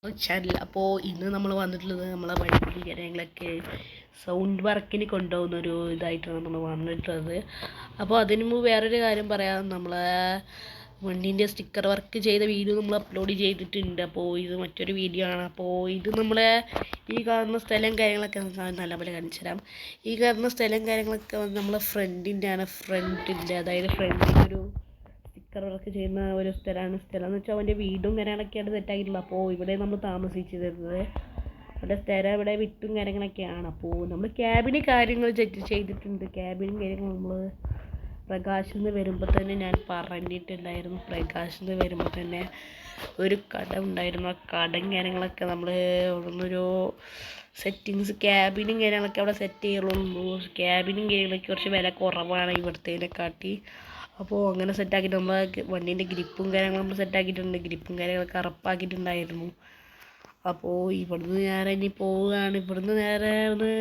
Channel. അപ്പോൾ ഇന്ന് നമ്മൾ വന്നിട്ടുള്ളത് നമ്മളെ വണ്ടി ജനങ്ങളൊക്കെ സൗണ്ട് വർക്കിന് കൊണ്ടുപോകുന്ന ഒരു ഇതായിട്ടാണ് നമ്മൾ വന്നിട്ടുള്ളത്. അപ്പോൾ അതിന് മുമ്പ് വേറൊരു കാര്യം പറയാം. നമ്മളെ വണ്ടീൻ്റെ സ്റ്റിക്കർ വർക്ക് ചെയ്ത വീഡിയോ നമ്മൾ അപ്ലോഡ് ചെയ്തിട്ടുണ്ട്. അപ്പോൾ ഇത് മറ്റൊരു വീഡിയോ ആണ്. അപ്പോൾ ഇത് നമ്മളെ ഈ കാണുന്ന സ്ഥലം കാര്യങ്ങളൊക്കെ നല്ലപോലെ കാണിച്ചു തരാം. ഈ കാണുന്ന സ്ഥലം കാര്യങ്ങളൊക്കെ നമ്മളെ ഫ്രണ്ടിൻ്റെ അതായത് ഫ്രണ്ടിൻ്റെ ഒരു സ്റ്റിക്കർ വർക്ക് ചെയ്യുന്ന ഒരു സ്ഥലമാണ്. സ്ഥലം എന്ന് വെച്ചാൽ അവൻ്റെ വീടും കാര്യങ്ങളൊക്കെയാണ് സെറ്റാക്കിയിട്ടുള്ളത്. അപ്പോൾ ഇവിടെ നമ്മൾ താമസിച്ചു തരുന്നത് അവിടെ സ്ഥലം ഇവിടെ വിട്ടും കാര്യങ്ങളൊക്കെയാണ്. അപ്പോൾ നമ്മൾ ക്യാബിന് കാര്യങ്ങൾ ചെയ്തിട്ടുണ്ട്. ക്യാബിനും കാര്യങ്ങൾ നമ്മൾ പ്രകാശിൽ നിന്ന് വരുമ്പോൾ തന്നെ ഞാൻ പറഞ്ഞിട്ടുണ്ടായിരുന്നു. പ്രകാശിൽ നിന്ന് വരുമ്പോൾ തന്നെ ഒരു കട ഉണ്ടായിരുന്നു. ആ കടയും കാര്യങ്ങളൊക്കെ നമ്മൾ അവിടുന്നൊരു സെറ്റിങ്സ് ക്യാബിനും കാര്യങ്ങളൊക്കെ അവിടെ സെറ്റ് ചെയ്യുള്ളൂ. ക്യാബിനും കാര്യങ്ങളൊക്കെ കുറച്ച് വില കുറവാണ് ഇവിടുത്തേനെക്കാട്ടി. അപ്പോൾ അങ്ങനെ സെറ്റാക്കിയിട്ട് നമ്മൾ വണ്ടീൻ്റെ ഗ്രിപ്പും കാര്യങ്ങളും നമ്മൾ സെറ്റാക്കിയിട്ടുണ്ട്. ഗ്രിപ്പും കാര്യങ്ങളൊക്കെ അറപ്പാക്കിയിട്ടുണ്ടായിരുന്നു. അപ്പോൾ ഇവിടുന്ന് ഞാൻ ഇനി പോവുകയാണ്. ഇവിടുന്ന് നേരെ ഒന്ന്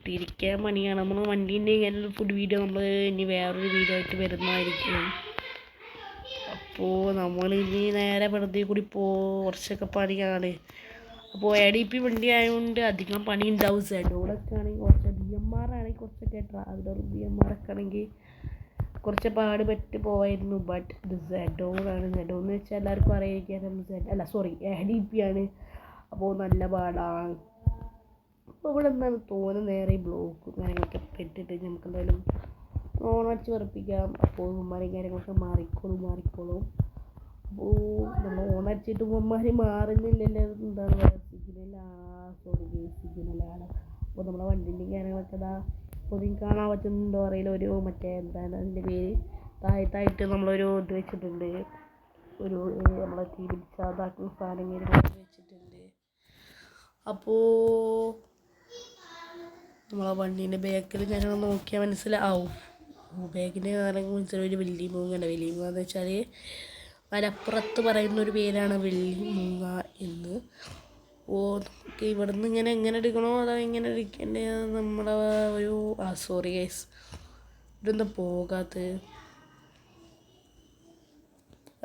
തിരിക്കാൻ പണിയാണ്. നമ്മൾ വണ്ടീൻ്റെ ഇങ്ങനെ ഫുഡ് വീഡിയോ നമ്മൾ ഇനി വേറൊരു വീഡിയോ ആയിട്ട് വരുന്നതായിരിക്കും. അപ്പോൾ നമ്മൾ ഇനി നേരെ വെറുതെ കൂടി കുറച്ചൊക്കെ പണിയാണ്. അപ്പോൾ ADP വണ്ടി ആയതുകൊണ്ട് അധികം പണി ഉണ്ടാവും. സെഡോളൊക്കെ ആണെങ്കിൽ കുറച്ച് BMR ആണെങ്കിൽ കുറച്ചൊക്കെ ട്രാവലർ BMR ഒക്കെ ആണെങ്കിൽ കുറച്ച് പാട് പറ്റി പോവായിരുന്നു. ബട്ട് ഇത് സെഡോളാണ്. സെഡോ എന്ന് വെച്ചാൽ എല്ലാവർക്കും അറിയിക്കാൻ ADP ആണ്. അപ്പോൾ നല്ല പാടാണ്. അപ്പോൾ ഇവിടെ എന്താണ് തോന്നുന്നത് നേരെ ബ്ലോക്കും കാര്യങ്ങളൊക്കെ പെട്ടിട്ട് നമുക്ക് എന്തായാലും ഓണടിച്ച് ഉറപ്പിക്കാം. അപ്പോൾ ഉമ്മാരെയും കാര്യങ്ങളൊക്കെ മാറിക്കോളും. അപ്പോൾ നമ്മൾ ഓണടിച്ചിട്ട് ഉമ്മമാർ മാറുന്നില്ലല്ലോ. എന്താണ് സിഗ്നലാണ്. അപ്പോൾ നമ്മളെ വണ്ടീൻ്റെ കാര്യങ്ങളൊക്കെ അപ്പോൾ നിങ്ങൾക്ക് കാണാൻ പറ്റുന്നുണ്ടോ അറിയില്ല. ഒരു എന്താണ് അതിൻ്റെ പേര് താഴത്തായിട്ട് നമ്മളൊരു ഇത് വെച്ചിട്ടുണ്ട്. ഒരു നമ്മളെ തിരിച്ചാതാക്കുന്ന സാധനം കാര്യങ്ങളൊക്കെ വെച്ചിട്ടുണ്ട്. അപ്പോൾ നമ്മളെ വണ്ടീൻ്റെ ബാക്കിൽ കാര്യങ്ങൾ നോക്കിയാൽ മനസ്സിലാവും. ബാഗിൻ്റെ കാര്യങ്ങൾ ഒരു വലിയ മൂങ്ങ എന്ന് വെച്ചാൽ മലപ്പുറത്ത് പറയുന്നൊരു പേരാണ് വെള്ളിമൂങ്ങ എന്ന്. അപ്പോൾ നമുക്ക് ഇവിടുന്ന് എങ്ങനെ എടുക്കണോ അതോ എങ്ങനെ എടുക്കേണ്ടത് നമ്മുടെ ഒരു സോറി ഗൈസ്, ഇവിടെന്താ പോകാത്തത്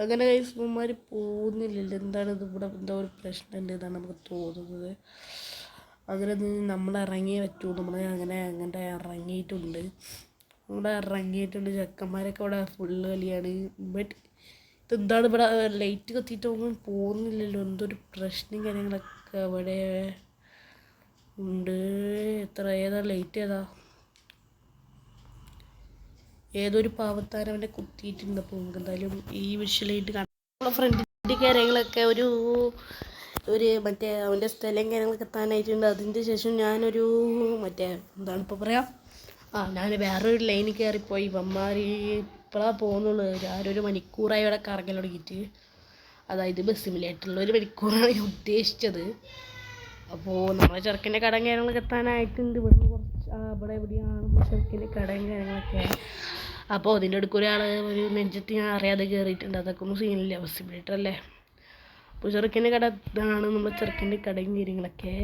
അങ്ങനെ ഗൈസ്. ഉമ്മമാർ പോകുന്നില്ലല്ലോ. എന്താണ് ഇത് ഇവിടെ എന്തോ ഒരു പ്രശ്നമുണ്ട് എന്നാണ് നമുക്ക് തോന്നുന്നത്. അങ്ങനെ നമ്മൾ ഇറങ്ങിയേ പറ്റുള്ളൂ. നമ്മൾ അങ്ങനെ ഇറങ്ങിയിട്ടുണ്ട്. ചെക്കന്മാരൊക്കെ ഇവിടെ ഫുള്ള് കളിയാണ്. ബട്ട് ഇതെന്താണ് ഇവിടെ ലൈറ്റ് കത്തിയിട്ടൊന്നും പോകുന്നില്ലല്ലോ. എന്തൊരു പ്രശ്നം കാര്യങ്ങളൊക്കെ അവിടെ ഉണ്ട്. ഏതാ ലൈറ്റ് ഏതൊരു പാവത്താരം അവൻ്റെ കുത്തിയിട്ടുണ്ട്. അപ്പോൾ നമുക്ക് എന്തായാലും ഈ വിഷ്വലായിട്ട് കാണാം. ഫ്രണ്ടിൻ്റെ കാര്യങ്ങളൊക്കെ ഒരു അവൻ്റെ സ്ഥലം കാര്യങ്ങളൊക്കെ എത്താനായിട്ടുണ്ട്. അതിൻ്റെ ശേഷം ഞാനൊരു എന്താണ് ഇപ്പോൾ പറയാം ഞാൻ വേറൊരു ലൈനിൽ കയറിപ്പോയി. ഇവന്മാർ ഇപ്പോഴാണ് പോകുന്നുള്ളൂ. ഞാനൊരു മണിക്കൂറായി ഇവിടെ കറങ്ങൽ തുടങ്ങിയിട്ട്. അതായത് ബസ് സിമുലേറ്ററിൽ ഒരു മണിക്കൂറാണ് ഞാൻ ഉദ്ദേശിച്ചത്. അപ്പോൾ നമ്മളെ ചെറുക്കൻ്റെ കടയും കാര്യങ്ങളൊക്കെ എത്താനായിട്ടുണ്ട്. ഇവിടുന്ന് കുറച്ച് ഇവിടെ എവിടെയാണ് ചെറുക്കൻ്റെ കടയും കാര്യങ്ങളൊക്കെ. അപ്പോൾ അതിൻ്റെ അടുക്ക് ഒരാൾ ഒരു നെഞ്ചത്ത് ഞാൻ അറിയാതെ കയറിയിട്ടുണ്ട്. അതൊക്കെ ഒന്നും സീനില്ല, ബസ് സിമുലേറ്റർ അല്ലേ. അപ്പോൾ ചെറുക്കൻ്റെ കട ഇതാണ് നമ്മുടെ ചെറുക്കൻ്റെ കടയും കാര്യങ്ങളൊക്കെ.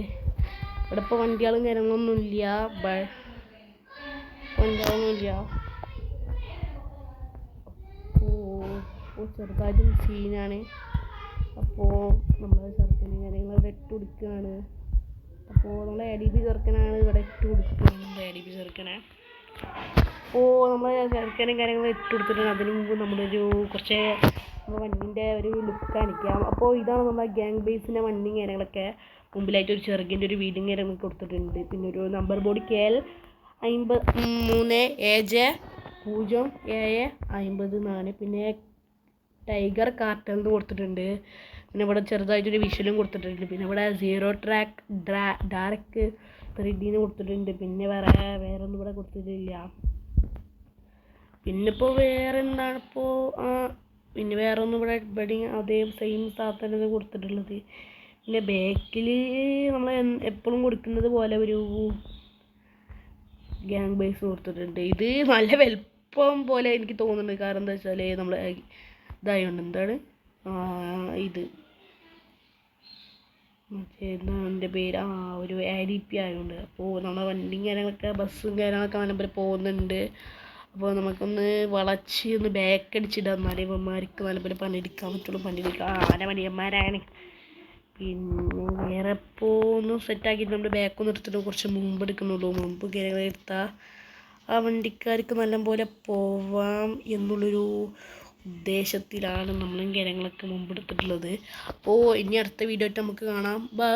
ഇവിടെ ഇപ്പോൾ വണ്ടികളും കാര്യങ്ങളൊന്നുമില്ല. അപ്പോൾ ചെറുതായിട്ടും സീനാണ്. അപ്പോൾ നമ്മൾ ചെറുക്കനും കാര്യങ്ങൾ ഇവിടെ ഇട്ട് കൊടുക്കുകയാണ്. അപ്പോൾ നമ്മൾ ADP ചെറുക്കനാണ് ഇവിടെ ഇട്ട് കൊടുക്കുന്നത്. ADP ചെറുക്കനെ അപ്പോൾ നമ്മൾ ചെറുക്കനും കാര്യങ്ങൾ ഇട്ട് കൊടുത്തിട്ടുണ്ട്. അതിന് മുമ്പ് നമ്മളൊരു കുറച്ച് വണ്ടീൻ്റെ ഒരു ലുക്ക് കാണിക്കാം. അപ്പോൾ ഇതാണ് നമ്മുടെ ഗ്യാങ് ബേസിൻ്റെ വണ്ടിയും കാര്യങ്ങളൊക്കെ. മുമ്പിലായിട്ട് ഒരു ചെറുക്കിൻ്റെ ഒരു വീടും കാര്യങ്ങളൊക്കെ കൊടുത്തിട്ടുണ്ട്. പിന്നെ ഒരു നമ്പർ ബോർഡ് KL 53 AJ 0754. പിന്നെ ടൈഗർ കാർട്ടൽ എന്ന് കൊടുത്തിട്ടുണ്ട്. പിന്നെ ഇവിടെ ചെറുതായിട്ടൊരു വിഷ്വലും കൊടുത്തിട്ടുണ്ട്. പിന്നെ ഇവിടെ 0 ട്രാക്ക് ഡാർക്ക് 3D കൊടുത്തിട്ടുണ്ട്. പിന്നെ വേറെ ഒന്നും ഇവിടെ കൊടുത്തിട്ടില്ല. പിന്നെ ഇപ്പോൾ വേറെ എന്താണ് പിന്നെ വേറെ ഒന്നും ഇവിടെ അതേ സെയിം സാധനം കൊടുത്തിട്ടുള്ളത്. പിന്നെ ബാക്കിൽ നമ്മൾ എപ്പോഴും കൊടുക്കുന്നത് പോലെ ഒരു ഗ്യാങ് ബേസ് കൊടുത്തിട്ടുണ്ട്. ഇത് നല്ല വലുപ്പം പോലെ എനിക്ക് തോന്നുന്നുണ്ട്. കാരണം എന്താ വെച്ചാൽ നമ്മൾ ഇതായതുകൊണ്ട് എന്താണ് ഇത് എൻ്റെ പേര് ഒരു ADP ആയതുകൊണ്ട്. അപ്പോൾ നമ്മളെ വണ്ടിയും കാര്യങ്ങളൊക്കെ ബസ്സും കാര്യങ്ങളൊക്കെ നല്ലപോലെ പോകുന്നുണ്ട്. അപ്പോൾ നമുക്കൊന്ന് വളച്ച് ഒന്ന് ബാക്ക് അടിച്ചിടാം, എന്നാലേ ഇവന്മാർക്ക് നല്ലപോലെ പണിയെടുക്കാൻ പറ്റുള്ളൂ. പണിയെടുക്കാൻ ആന പണിയന്മാരാണ്. പിന്നെ വേറെ ഇപ്പോൾ ഒന്ന് സെറ്റാക്കിയിട്ട് നമ്മുടെ ബാക്കൊന്നും എടുത്തിട്ട് കുറച്ച് മുമ്പ് എടുക്കുന്നുള്ളൂ. മുമ്പ് എടുത്താൽ ആ വണ്ടിക്കാർക്ക് നല്ലപോലെ പോവാം എന്നുള്ളൊരു ഉദ്ദേശത്തിലാണ് നമ്മളും കാര്യങ്ങളൊക്കെ മുമ്പെടുത്തിട്ടുള്ളത്. അപ്പോൾ ഇനി അടുത്ത വീഡിയോ ആയിട്ട് നമുക്ക് കാണാം. ബൈ.